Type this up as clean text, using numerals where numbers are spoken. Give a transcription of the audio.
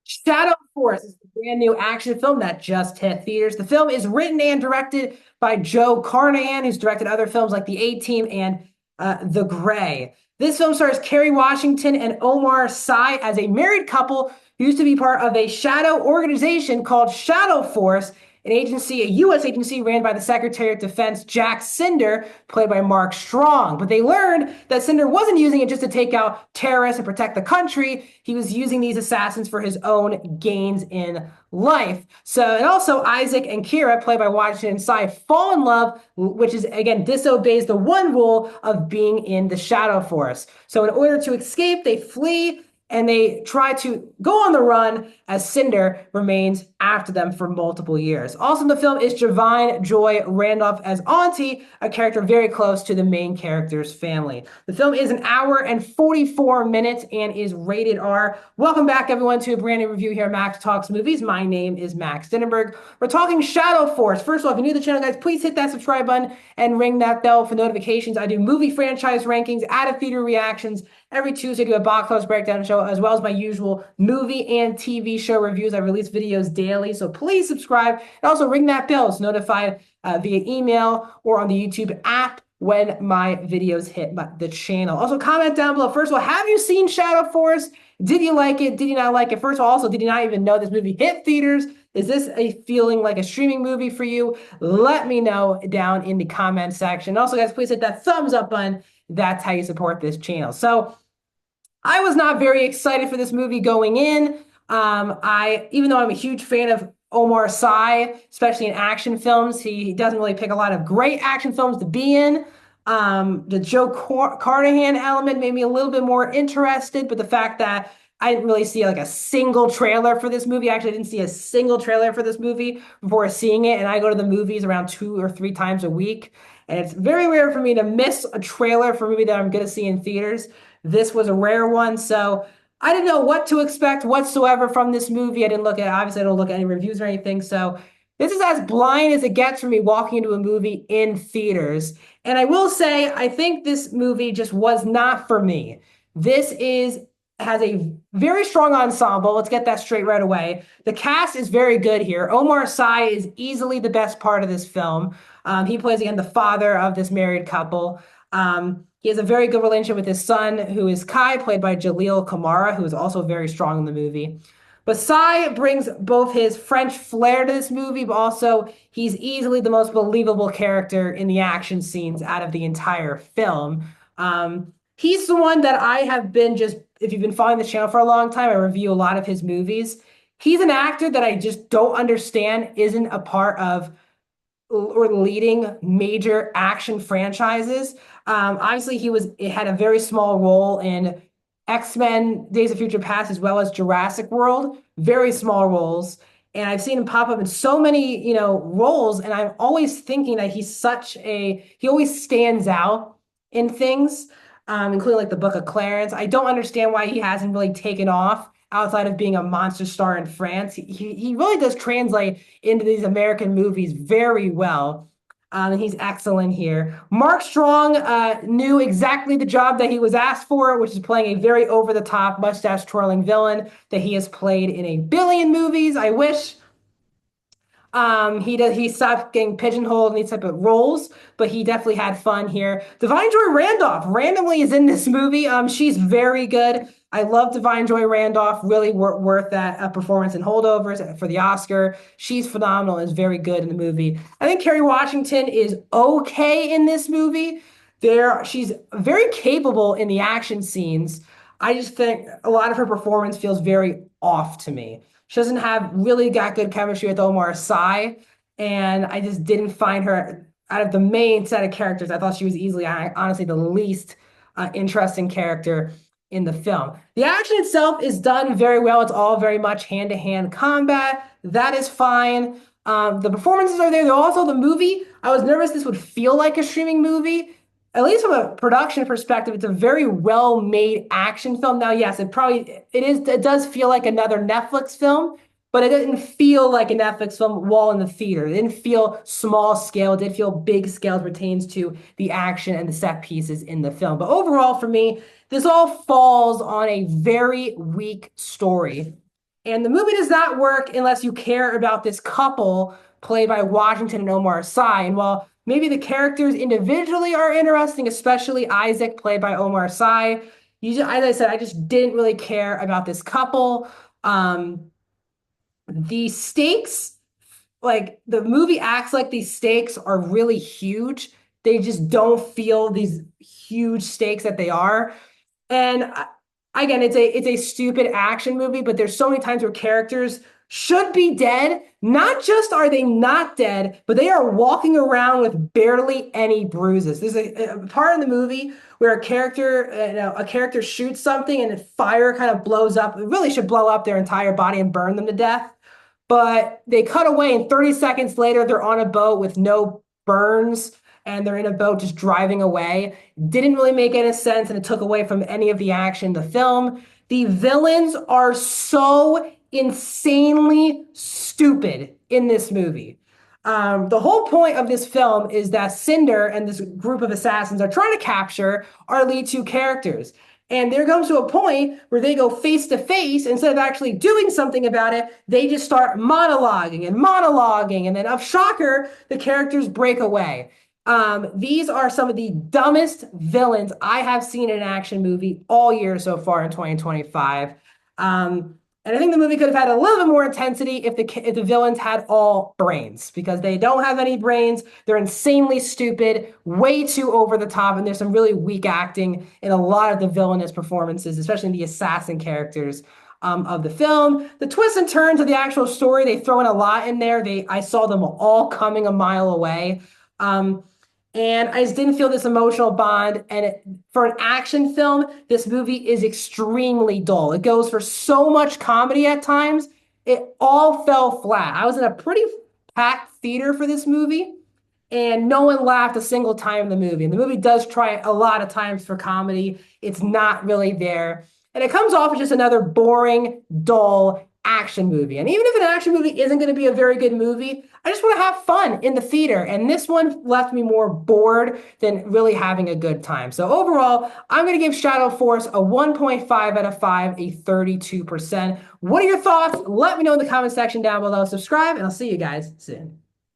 Shadow Force is a brand new action film that just hit theaters. The film is written and directed by Joe Carnahan, who's directed other films like The A-Team and The Grey. This film stars Kerry Washington and Omar Sy as a married couple who used to be part of a shadow organization called Shadow Force, a U.S. agency ran by the Secretary of Defense, Jack Cinder, played by Mark Strong. But they learned that Cinder wasn't using it just to take out terrorists and protect the country. He was using these assassins for his own gains in life. And also Isaac and Kira, played by Washington and Sy, fall in love, which is, again, disobeys the one rule of being in the Shadow Force. So in order to escape, they flee and they try to go on the run as Cinder remains after them for multiple years. Also in the film is Javine Joy Randolph as Auntie, a character very close to the main character's family. The film is an hour and 44 minutes and is rated R. Welcome back, everyone, to a brand new review here at Max Talks Movies. My name is Max Dinenberg. We're talking Shadow Force. First of all, if you're new to the channel, guys, please hit that subscribe button and ring that bell for notifications. I do movie franchise rankings, out-of-theater reactions. Every Tuesday, I do a box office breakdown show, as well as my usual movie and TV show reviews. I release videos daily, so please subscribe and also ring that bell so notified via email or on the YouTube app when my videos hit the channel. Also, comment down below. First of all, have you seen Shadow Force? Did you like it? Did you not like it? First of all, also, did you not even know this movie hit theaters? Is this a feeling like a streaming movie for you? Let me know down in the comment section. Also, guys, please hit that thumbs up button. That's how you support this channel. So I was not very excited for this movie going in. Even though I'm a huge fan of Omar Sy, especially in action films, he doesn't really pick a lot of great action films to be in. The Joe Carnahan element made me a little bit more interested, but the fact that I didn't really see like a single trailer for this movie. Actually, I didn't see a single trailer for this movie before seeing it. And I go to the movies around 2 or 3 times a week. And it's very rare for me to miss a trailer for a movie that I'm going to see in theaters. This was a rare one. So I didn't know what to expect whatsoever from this movie. Obviously, I don't look at any reviews or anything. So this is as blind as it gets for me walking into a movie in theaters. And I will say, I think this movie just was not for me. Has a very strong ensemble. Let's get that straight right away. The cast is very good here. Omar Sy is easily the best part of this film. He plays, again, the father of this married couple. He has a very good relationship with his son, who is Kai, played by Jaleel Kamara, who is also very strong in the movie. But Sy brings both his French flair to this movie, but also he's easily the most believable character in the action scenes out of the entire film. He's the one that I have been just, if you've been following the channel for a long time, I review a lot of his movies. He's an actor that I just don't understand isn't a part of or leading major action franchises. Obviously, he had a very small role in X-Men, Days of Future Past, as well as Jurassic World. Very small roles. And I've seen him pop up in so many, roles. And I'm always thinking that he always stands out in things, including like the Book of Clarence. I don't understand why he hasn't really taken off outside of being a monster star in France. He really does translate into these American movies very well. And he's excellent here. Mark Strong knew exactly the job that he was asked for, which is playing a very over-the-top, mustache-twirling villain that he has played in a billion movies. I wish he stopped getting pigeonholed in these type of roles, but he definitely had fun here. Da'Vine Joy Randolph randomly is in this movie. She's very good. I love Da'Vine Joy Randolph. Really worth that performance in Holdovers for the Oscar. She's phenomenal and is very good in the movie. I think Kerry Washington is okay in this movie. She's very capable in the action scenes. I just think a lot of her performance feels very off to me. She doesn't have really got good chemistry with Omar Sy, and I just didn't find her out of the main set of characters. I thought she was easily, honestly, the least interesting character in the film. The action itself is done very well. It's all very much hand-to-hand combat. That is fine. The performances are there. They're also the movie. I was nervous this would feel like a streaming movie. At least from a production perspective, it's a very well-made action film. Now, yes, it does feel like another Netflix film, but it didn't feel like a Netflix film while in the theater. It didn't feel small scale. It did feel big scale as pertains to the action and the set pieces in the film. But overall, for me, this all falls on a very weak story. And the movie does not work unless you care about this couple played by Washington and Omar Sy. And while maybe the characters individually are interesting, especially Isaac played by Omar Sy, as I said, I just didn't really care about this couple. The stakes, like the movie acts like these stakes are really huge. They just don't feel these huge stakes that they are. And again, it's a stupid action movie, but there's so many times where characters should be dead. Not just are they not dead, but they are walking around with barely any bruises. There's a part in the movie where a character shoots something and fire kind of blows up. It really should blow up their entire body and burn them to death. But they cut away, and 30 seconds later, they're on a boat with no burns, and they're in a boat just driving away. Didn't really make any sense, and it took away from any of the action in the film. The villains are so insanely stupid in this movie. The whole point of this film is that Cinder and this group of assassins are trying to capture our lead two characters. And there comes to a point where they go face to face. Instead of actually doing something about it, they just start monologuing and monologuing. And then, of shocker, the characters break away. These are some of the dumbest villains I have seen in an action movie all year so far in 2025. And I think the movie could have had a little bit more intensity if the villains had all brains, because they don't have any brains. They're insanely stupid, way too over the top, and there's some really weak acting in a lot of the villainous performances, especially in the assassin characters of the film. The twists and turns of the actual story, they throw in a lot in there. I saw them all coming a mile away. And I just didn't feel this emotional bond. And for an action film, this movie is extremely dull. It goes for so much comedy at times. It all fell flat. I was in a pretty packed theater for this movie, and no one laughed a single time in the movie. And the movie does try a lot of times for comedy. It's not really there. And it comes off as just another boring, dull action movie. And even if an action movie isn't going to be a very good movie, I just want to have fun in the theater. And this one left me more bored than really having a good time. So overall, I'm going to give Shadow Force a 1.5 out of 5, a 32%. What are your thoughts? Let me know in the comment section down below. Subscribe, and I'll see you guys soon.